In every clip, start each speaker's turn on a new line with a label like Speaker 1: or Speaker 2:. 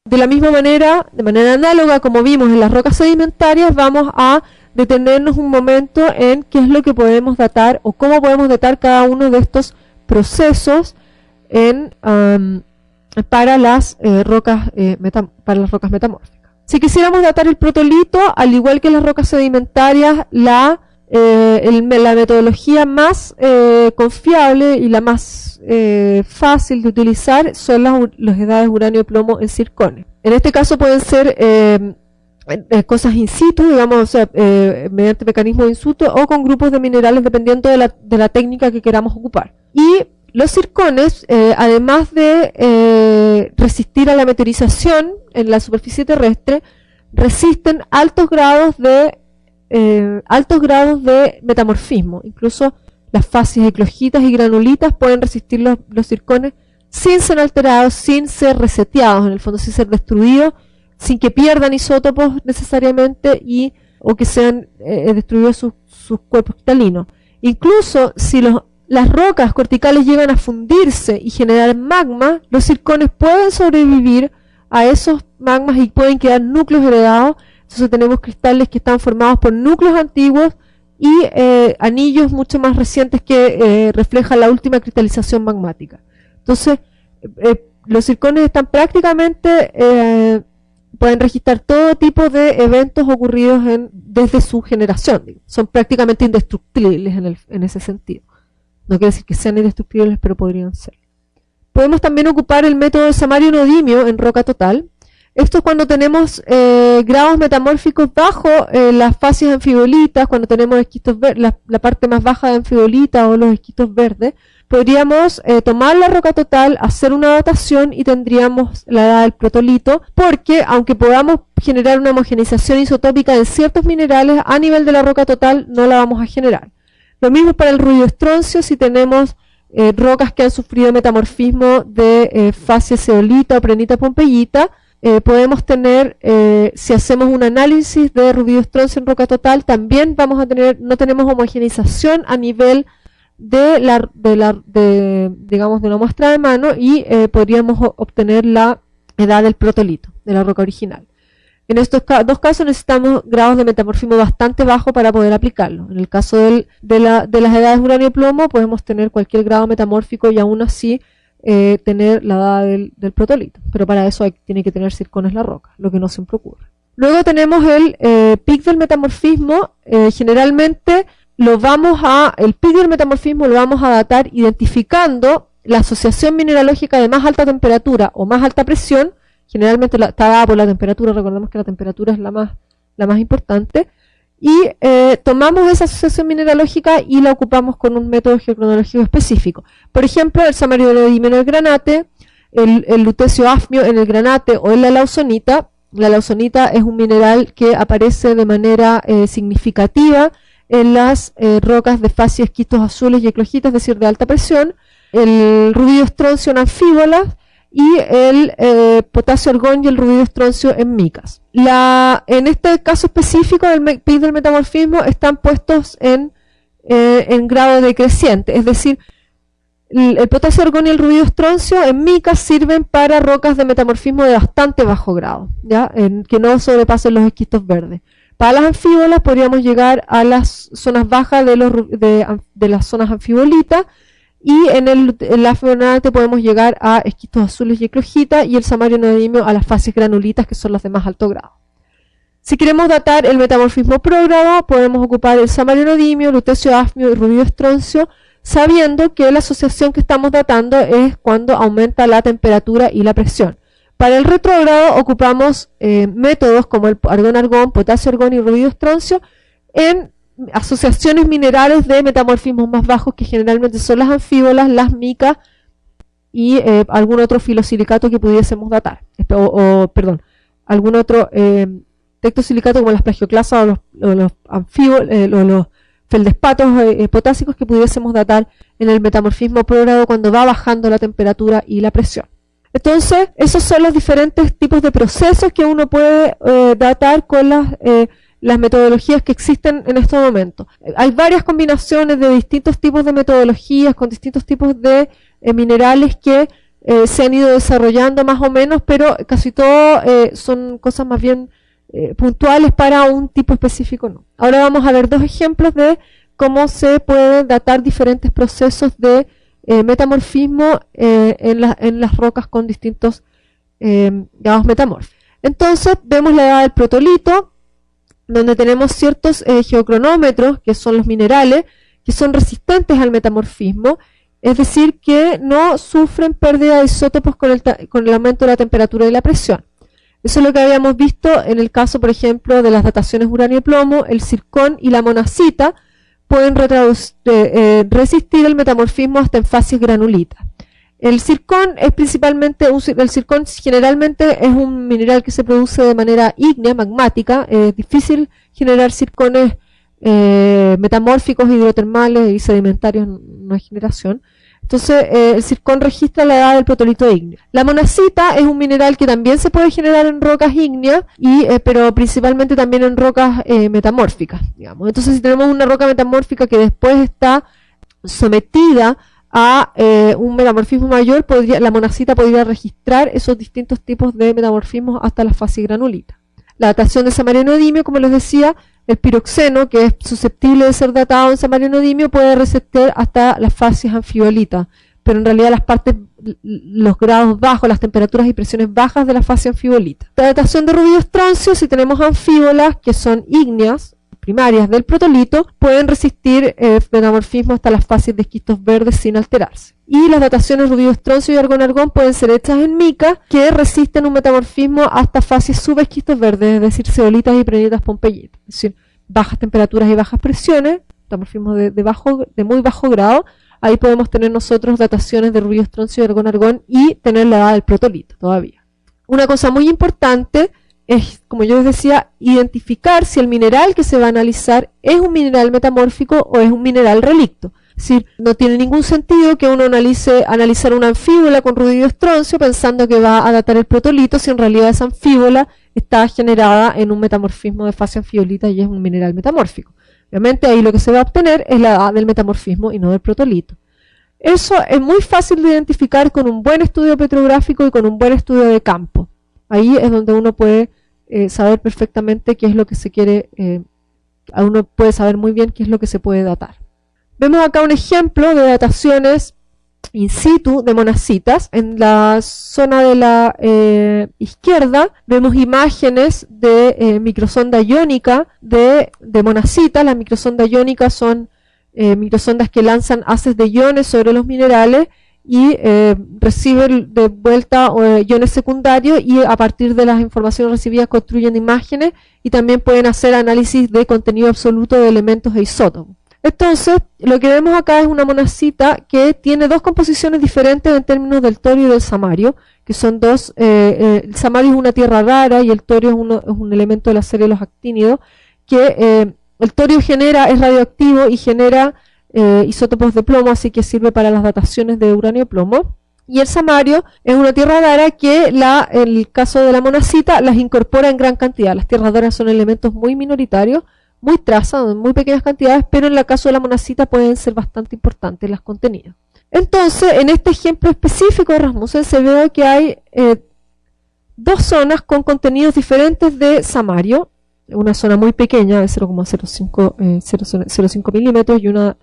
Speaker 1: De la misma manera, de manera análoga como vimos en las rocas sedimentarias, vamos a detenernos un momento en qué es lo que podemos datar o cómo podemos datar cada uno de estos procesos para las rocas metamórficas. Si quisiéramos datar el protolito, al igual que las rocas sedimentarias, la metodología más confiable y la más fácil de utilizar son las edades uranio y plomo en circones. En este caso pueden ser cosas in situ, digamos, o sea, mediante mecanismos in situ o con grupos de minerales dependiendo de la técnica que queramos ocupar. Y los circones, además de resistir a la meteorización en la superficie terrestre, resisten altos grados de metamorfismo. Incluso las fases eclogitas y granulitas pueden resistir los circones sin ser alterados, sin ser reseteados, en el fondo sin ser destruidos, sin que pierdan isótopos necesariamente o que sean destruidos sus cuerpos cristalinos. Incluso si las rocas corticales llegan a fundirse y generar magma, los circones pueden sobrevivir a esos magmas y pueden quedar núcleos heredados. Entonces tenemos cristales que están formados por núcleos antiguos y anillos mucho más recientes que reflejan la última cristalización magmática. Entonces los circones están prácticamente, pueden registrar todo tipo de eventos ocurridos desde su generación. Son prácticamente indestructibles en ese sentido. No quiere decir que sean indestructibles, pero podrían ser. Podemos también ocupar el método de samario-neodimio en roca total. Esto es cuando tenemos grados metamórficos bajo las fases anfibolitas, cuando tenemos esquistos la parte más baja de anfibolita o los esquistos verdes. Podríamos tomar la roca total, hacer una datación y tendríamos la edad del protolito, porque aunque podamos generar una homogeneización isotópica en ciertos minerales, a nivel de la roca total no la vamos a generar. Lo mismo para el rubiostroncio, si tenemos rocas que han sufrido metamorfismo de fase zeolita o prehnita pompeyita, podemos tener, si hacemos un análisis de rubiostroncio en roca total, también vamos a tener, no tenemos homogeneización a nivel digamos, de una muestra de mano y podríamos obtener la edad del protolito, de la roca original. En estos dos casos necesitamos grados de metamorfismo bastante bajos para poder aplicarlo. En el caso de las edades uranio y plomo podemos tener cualquier grado metamórfico y aún así tener la edad del protolito. Pero para eso tiene que tener circones la roca, lo que no siempre ocurre. Luego tenemos el pic del metamorfismo. Generalmente el pic del metamorfismo lo vamos a datar identificando la asociación mineralógica de más alta temperatura o más alta presión. Generalmente está dada por la temperatura, recordemos que la temperatura es la más importante, y tomamos esa asociación mineralógica y la ocupamos con un método geocronológico específico. Por ejemplo, el samario-neodimio en el granate, el lutecio afmio en el granate o en la lausonita. La lausonita es un mineral que aparece de manera significativa en las rocas de fase esquistos azules y eclogitas, es decir, de alta presión. El rubiostroncio en anfíbolas y el potasio argón y el rubiostroncio en micas. En este caso específico del pic del metamorfismo están puestos en grado decreciente, es decir, el potasio argón y el rubiostroncio en micas sirven para rocas de metamorfismo de bastante bajo grado, ¿ya? Que no sobrepasen los esquistos verdes. Para las anfíbolas podríamos llegar a las zonas bajas de las zonas anfibolitas, y en la granate podemos llegar a esquistos azules y eclogitas, y el samario-neodimio a las fases granulitas, que son las de más alto grado. Si queremos datar el metamorfismo prógrado, podemos ocupar el samario-neodimio, lutecio afmio y rubiostroncio, sabiendo que la asociación que estamos datando es cuando aumenta la temperatura y la presión. Para el retrógrado ocupamos métodos como el argón-argón, potasio-argón y rubiostroncio en asociaciones minerales de metamorfismos más bajos, que generalmente son las anfíbolas, las micas y algún otro filosilicato que pudiésemos datar, algún otro tectosilicato como las plagioclasas o los feldespatos potásicos que pudiésemos datar en el metamorfismo prógrado cuando va bajando la temperatura y la presión. Entonces, esos son los diferentes tipos de procesos que uno puede datar con las metodologías que existen en estos momentos. Hay varias combinaciones de distintos tipos de metodologías con distintos tipos de minerales que se han ido desarrollando más o menos, pero casi todo son cosas más bien puntuales para un tipo específico, no. Ahora vamos a ver dos ejemplos de cómo se pueden datar diferentes procesos de metamorfismo en las rocas con distintos grados metamórficos. Entonces vemos la edad del protolito, donde tenemos ciertos geocronómetros, que son los minerales, que son resistentes al metamorfismo, es decir, que no sufren pérdida de isótopos con el aumento de la temperatura y la presión. Eso es lo que habíamos visto en el caso, por ejemplo, de las dataciones uranio y plomo. El zircón y la monazita pueden resistir el metamorfismo hasta en fases granulitas. El zircón es el zircón generalmente es un mineral que se produce de manera ígnea, magmática. Es difícil generar zircones metamórficos, hidrotermales y sedimentarios, no hay generación. Entonces el zircón registra la edad del protolito ígneo. La monazita es un mineral que también se puede generar en rocas ígneas, pero principalmente también en rocas metamórficas, digamos. Entonces si tenemos una roca metamórfica que después está sometida a un metamorfismo mayor, la monazita podría registrar esos distintos tipos de metamorfismos hasta la fase granulita. La datación de samarianodimio, como les decía, el piroxeno, que es susceptible de ser datado en samarianodimio, puede resistir hasta las fases anfibolitas, pero en realidad los grados bajos, las temperaturas y presiones bajas de la fase anfibolita. La datación de rubio estroncio, si tenemos anfíbolas que son ígneas, primarias del protolito, pueden resistir metamorfismo hasta las fases de esquistos verdes sin alterarse. Y las dataciones rubio estroncio y argón-argón pueden ser hechas en mica, que resisten un metamorfismo hasta fases subesquistos verdes, es decir, zeolitas y prehnititas pompeyitas. Es decir, bajas temperaturas y bajas presiones, metamorfismo de muy bajo grado. Ahí podemos tener nosotros dataciones de rubio estroncio y argón-argón y tener la edad del protolito todavía. Una cosa muy importante es, como yo les decía, identificar si el mineral que se va a analizar es un mineral metamórfico o es un mineral relicto. Es decir, no tiene ningún sentido que uno analizar una anfíbola con rubio estroncio pensando que va a datar el protolito si en realidad esa anfíbola está generada en un metamorfismo de fase anfibolita y es un mineral metamórfico. Obviamente ahí lo que se va a obtener es la edad del metamorfismo y no del protolito. Eso es muy fácil de identificar con un buen estudio petrográfico y con un buen estudio de campo. Ahí es donde uno puede saber perfectamente qué es lo que se quiere, uno puede saber muy bien qué es lo que se puede datar. Vemos acá un ejemplo de dataciones in situ de monazitas. En la zona de la izquierda vemos imágenes de microsonda iónica de monazitas. Las microsondas iónicas son microsondas que lanzan haces de iones sobre los minerales y reciben de vuelta iones secundarios y a partir de las informaciones recibidas construyen imágenes y también pueden hacer análisis de contenido absoluto de elementos e isótopos. Entonces, lo que vemos acá es una monazita que tiene dos composiciones diferentes en términos del torio y del samario, que son dos, el samario es una tierra rara y el torio es un elemento de la serie de los actínidos, que el torio es radioactivo y genera isótopos de plomo, así que sirve para las dataciones de uranio y plomo. Y el samario es una tierra rara que el caso de la monazita las incorpora en gran cantidad. Las tierras raras son elementos muy minoritarios, muy trazas, en muy pequeñas cantidades, pero en el caso de la monazita pueden ser bastante importantes los contenidos. Entonces, en este ejemplo específico de Rasmussen se ve que hay dos zonas con contenidos diferentes de samario, una zona muy pequeña de 0,05 milímetros y una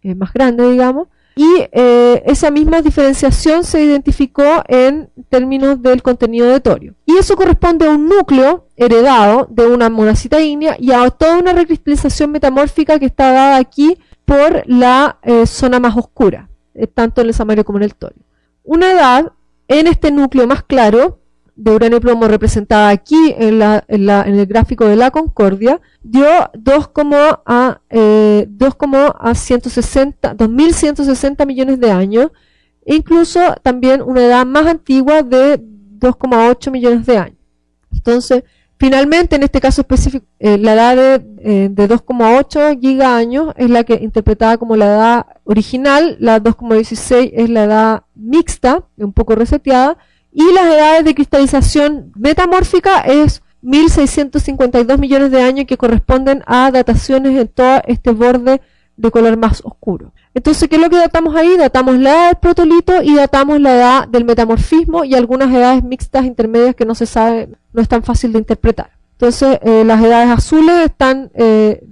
Speaker 1: más grande, digamos, y esa misma diferenciación se identificó en términos del contenido de torio. Y eso corresponde a un núcleo heredado de una monazita ígnea y a toda una recristalización metamórfica que está dada aquí por la zona más oscura, tanto en el samario como en el torio. Una edad en este núcleo más claro de uranio y plomo representada aquí en el gráfico de la Concordia, dio 2,160 millones de años, e incluso también una edad más antigua de 2,8 millones de años. Entonces, finalmente, en este caso específico, la edad de 2,8 gigaaños es la que interpretada como la edad original, la 2,16 es la edad mixta, un poco reseteada, y las edades de cristalización metamórfica es 1.652 millones de años, que corresponden a dataciones en todo este borde de color más oscuro. Entonces, ¿qué es lo que datamos ahí? Datamos la edad del protolito y datamos la edad del metamorfismo y algunas edades mixtas intermedias que no se sabe, no es tan fácil de interpretar. Entonces, las edades azules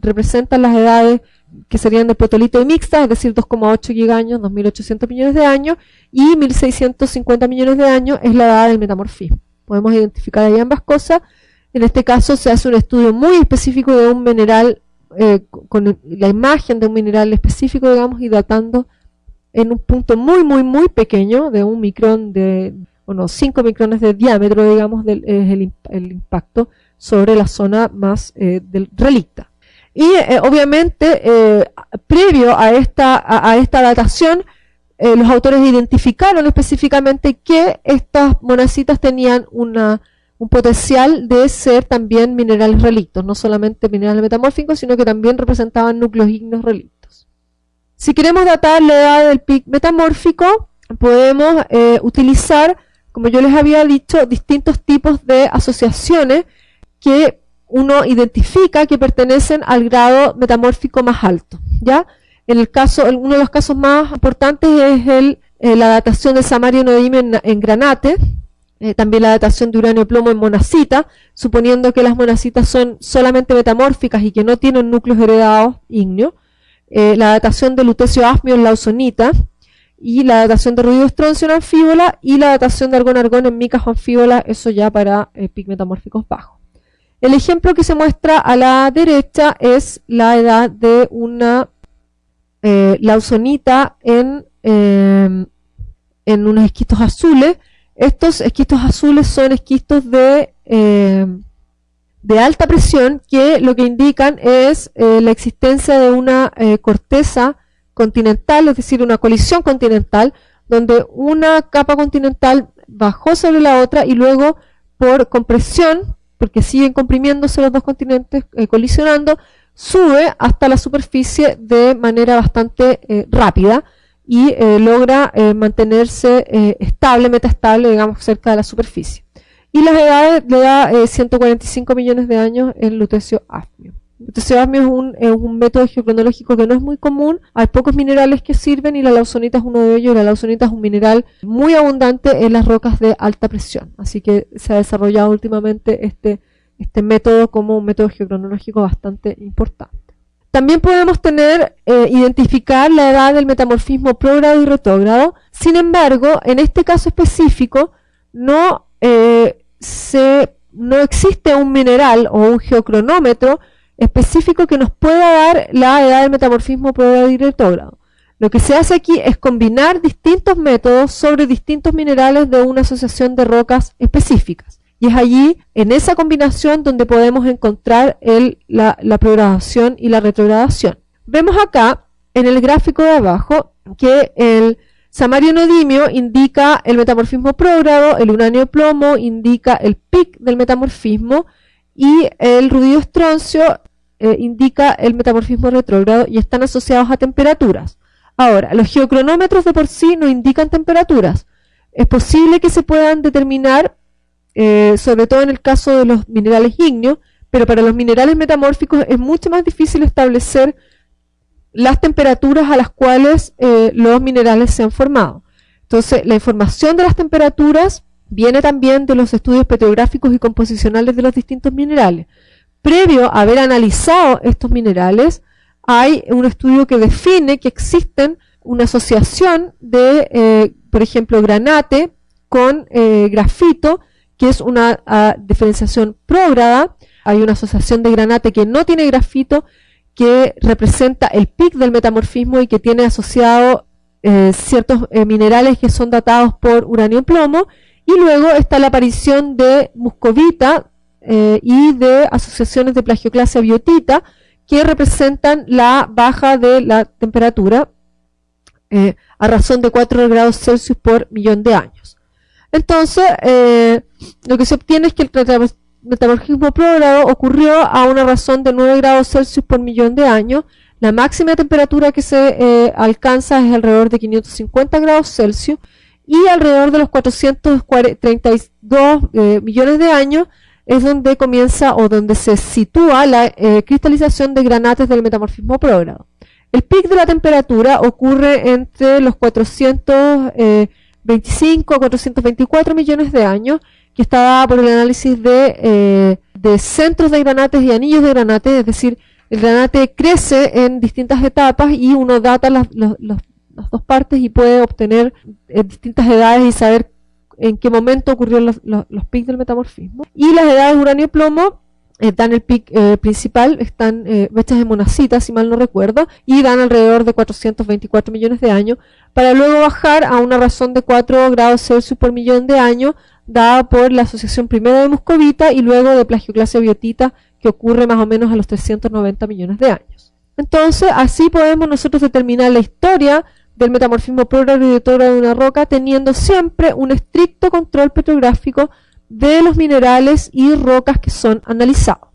Speaker 1: representan las edades que serían del protolito y mixtas, es decir, 2,8 gigaños, 2.800 millones de años, y 1.650 millones de años es la edad del metamorfismo. Podemos identificar ahí ambas cosas. En este caso se hace un estudio muy específico de un mineral, con la imagen de un mineral específico, digamos, y datando en un punto muy, muy, muy pequeño, de 1 micrón, 5 micrones de diámetro, digamos, es el impacto sobre la zona más del relicta. Y obviamente, previo a esta datación, los autores identificaron específicamente que estas monacitas tenían un potencial de ser también minerales relictos, no solamente minerales metamórficos, sino que también representaban núcleos ígneos relictos. Si queremos datar la edad del pic metamórfico, podemos utilizar, como yo les había dicho, distintos tipos de asociaciones que uno identifica que pertenecen al grado metamórfico más alto, ¿ya? Uno de los casos más importantes es la datación de samario neodimio en granate, también la datación de uranio plomo en monacita, suponiendo que las monacitas son solamente metamórficas y que no tienen núcleos heredados ígneos, la datación de lutecio asmio en la ausonita, y la datación de ruido estroncio en anfíbola, y la datación de argón-argón en micas o anfíbola, eso ya para pic metamórficos bajos. El ejemplo que se muestra a la derecha es la edad de una lausonita en unos esquistos azules. Estos esquistos azules son esquistos de alta presión, que lo que indican es la existencia de una corteza continental, es decir, una colisión continental, donde una capa continental bajó sobre la otra y luego por compresión, porque siguen comprimiéndose los dos continentes, colisionando, sube hasta la superficie de manera bastante rápida y logra mantenerse estable, metaestable, digamos, cerca de la superficie. Y las edades le da 145 millones de años en lutecio asmio. Lutecio asmio es un método geocronológico que no es muy común, hay pocos minerales que sirven y la lausonita es uno de ellos, y la lausonita es un mineral muy abundante en las rocas de alta presión, así que se ha desarrollado últimamente este método como un método geocronológico bastante importante. También podemos identificar la edad del metamorfismo prógrado y retrógrado. Sin embargo, en este caso específico no existe un mineral o un geocronómetro específico que nos pueda dar la edad del metamorfismo prógrado y retrógrado. Lo que se hace aquí es combinar distintos métodos sobre distintos minerales de una asociación de rocas específicas. Y es allí, en esa combinación, donde podemos encontrar la progradación y la retrogradación. Vemos acá, en el gráfico de abajo, que el samario neodimio indica el metamorfismo prógrado, el uranio plomo indica el pic del metamorfismo, y el ruido estroncio indica el metamorfismo retrógrado, y están asociados a temperaturas. Ahora, los geocronómetros de por sí no indican temperaturas. Es posible que se puedan determinar, sobre todo en el caso de los minerales ígneos, pero para los minerales metamórficos es mucho más difícil establecer las temperaturas a las cuales los minerales se han formado. Entonces, la información de las temperaturas viene también de los estudios petrográficos y composicionales de los distintos minerales. Previo a haber analizado estos minerales, hay un estudio que define que existen una asociación de, por ejemplo, granate con grafito, que es una diferenciación prógrada. Hay una asociación de granate que no tiene grafito, que representa el pic del metamorfismo y que tiene asociado ciertos minerales que son datados por uranio plomo. Y luego está la aparición de muscovita y de asociaciones de plagioclasia biotita, que representan la baja de la temperatura a razón de 4 grados Celsius por millón de años. Entonces, lo que se obtiene es que el metamorfismo prógrado ocurrió a una razón de 9 grados Celsius por millón de años. La máxima temperatura que se alcanza es alrededor de 550 grados Celsius, y alrededor de los 432 millones de años es donde comienza o donde se sitúa la cristalización de granates del metamorfismo prógrado. El pic de la temperatura ocurre entre los 425 a 424 millones de años, que está dada por el análisis de centros de granates y anillos de granates, es decir, el granate crece en distintas etapas y uno data las dos partes y puede obtener distintas edades y saber en qué momento ocurrieron los pics del metamorfismo. Y las edades de uranio y plomo dan el pic principal, están hechas en monacita, si mal no recuerdo, y dan alrededor de 424 millones de años, para luego bajar a una razón de 4 grados Celsius por millón de años, dada por la asociación primero de muscovita y luego de plagioclasia biotita, que ocurre más o menos a los 390 millones de años. Entonces, así podemos nosotros determinar la historia del metamorfismo progradiente y retrógrado de una roca, teniendo siempre un estricto control petrográfico de los minerales y rocas que son analizados.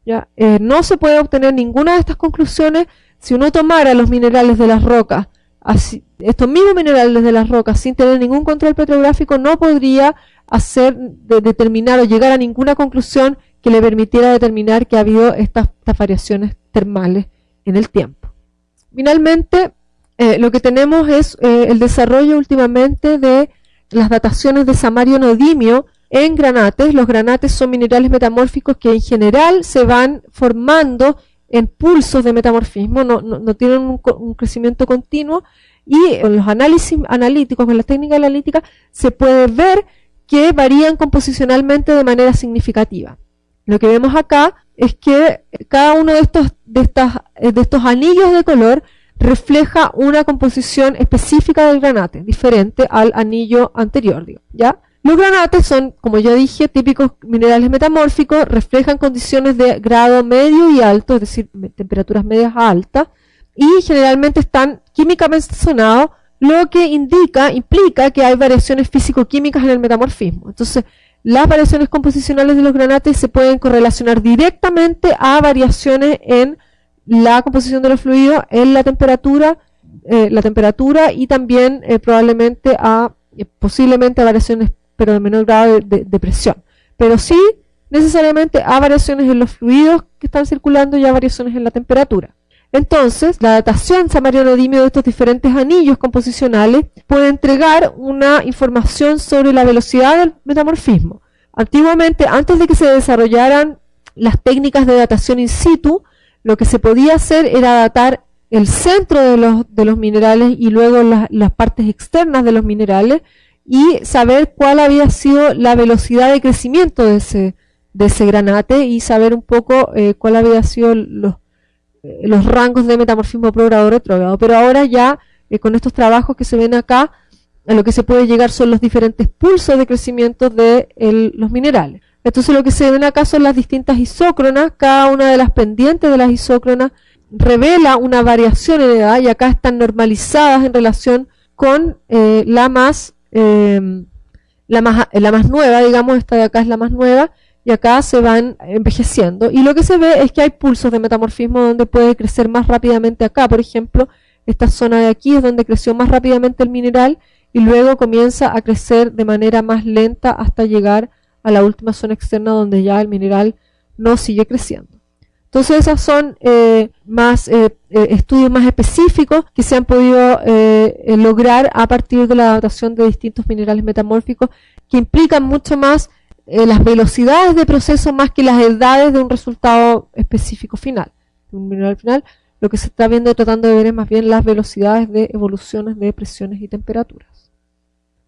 Speaker 1: ¿Ya? No se puede obtener ninguna de estas conclusiones si uno tomara los minerales de las rocas, estos mismos minerales de las rocas, sin tener ningún control petrográfico, no podría determinar o llegar a ninguna conclusión que le permitiera determinar que ha habido estas variaciones termales en el tiempo. Finalmente, lo que tenemos es el desarrollo últimamente de las dataciones de samario neodimio en granates. Los granates son minerales metamórficos que en general se van formando en pulsos de metamorfismo, no tienen un crecimiento continuo, y con los análisis analíticos, con las técnicas analíticas, se puede ver que varían composicionalmente de manera significativa. Lo que vemos acá es que cada uno de estos anillos de color refleja una composición específica del granate, diferente al anillo anterior, ¿ya? Los granates son, como ya dije, típicos minerales metamórficos, reflejan condiciones de grado medio y alto, es decir, temperaturas medias a altas, y generalmente están químicamente sazonados, lo que implica que hay variaciones físico-químicas en el metamorfismo. Entonces, las variaciones composicionales de los granates se pueden correlacionar directamente a variaciones en la composición de los fluidos, en la temperatura y también probablemente posiblemente a variaciones, pero de menor grado de presión. Pero sí, necesariamente a variaciones en los fluidos que están circulando y a variaciones en la temperatura. Entonces, la datación samario neodimio de estos diferentes anillos composicionales puede entregar una información sobre la velocidad del metamorfismo. Antiguamente, antes de que se desarrollaran las técnicas de datación in situ, lo que se podía hacer era datar el centro de los minerales y luego las partes externas de los minerales y saber cuál había sido la velocidad de crecimiento de ese granate y saber un poco cuál había sido los rangos de metamorfismo progrado o retrógrado. Pero ahora ya con estos trabajos que se ven acá, a lo que se puede llegar son los diferentes pulsos de crecimiento de los minerales. Entonces lo que se ven acá son las distintas isócronas, cada una de las pendientes de las isócronas revela una variación en edad y acá están normalizadas en relación con la más nueva, digamos, esta de acá es la más nueva, y acá se van envejeciendo. Y lo que se ve es que hay pulsos de metamorfismo donde puede crecer más rápidamente acá. Por ejemplo, esta zona de aquí es donde creció más rápidamente el mineral y luego comienza a crecer de manera más lenta hasta llegar a la última zona externa donde ya el mineral no sigue creciendo. Entonces esos son estudios más específicos que se han podido lograr a partir de la datación de distintos minerales metamórficos que implican mucho más las velocidades de proceso más que las edades de un resultado específico final. Un mineral final, lo que se está viendo y tratando de ver es más bien las velocidades de evoluciones de presiones y temperaturas.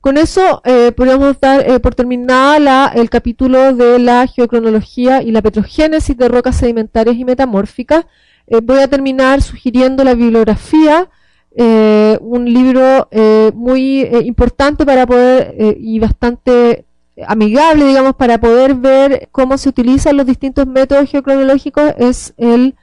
Speaker 1: Con eso podríamos dar por terminada el capítulo de la geocronología y la petrogénesis de rocas sedimentarias y metamórficas. Voy a terminar sugiriendo la bibliografía, un libro muy importante para poder y bastante amigable, digamos, para poder ver cómo se utilizan los distintos métodos geocronológicos. Es el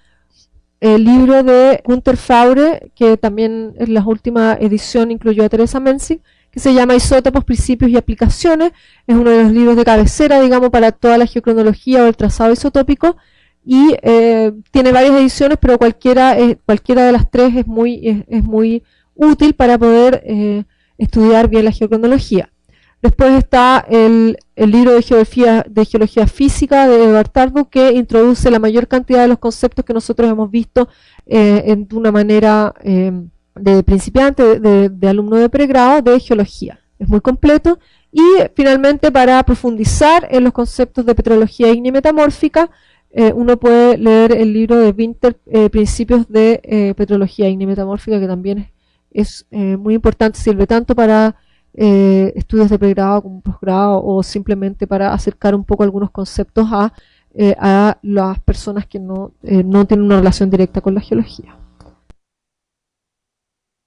Speaker 1: libro de Günter Faure, que también en la última edición incluyó a Teresa Mensing, que se llama Isótopos, Principios y Aplicaciones. Es uno de los libros de cabecera, digamos, para toda la geocronología o el trazado isotópico, y tiene varias ediciones, pero cualquiera de las tres es muy útil para poder estudiar bien la geocronología. Después está el libro de geología física de Edward Tarbox, que introduce la mayor cantidad de los conceptos que nosotros hemos visto de una manera de principiante, de alumno de pregrado, de geología. Es muy completo. Y finalmente, para profundizar en los conceptos de petrología ígnea y metamórfica, uno puede leer el libro de Winter, Principios de Petrología ígnea y metamórfica, que también es muy importante, sirve tanto para estudios de pregrado como posgrado, o simplemente para acercar un poco algunos conceptos a las personas que no tienen una relación directa con la geología.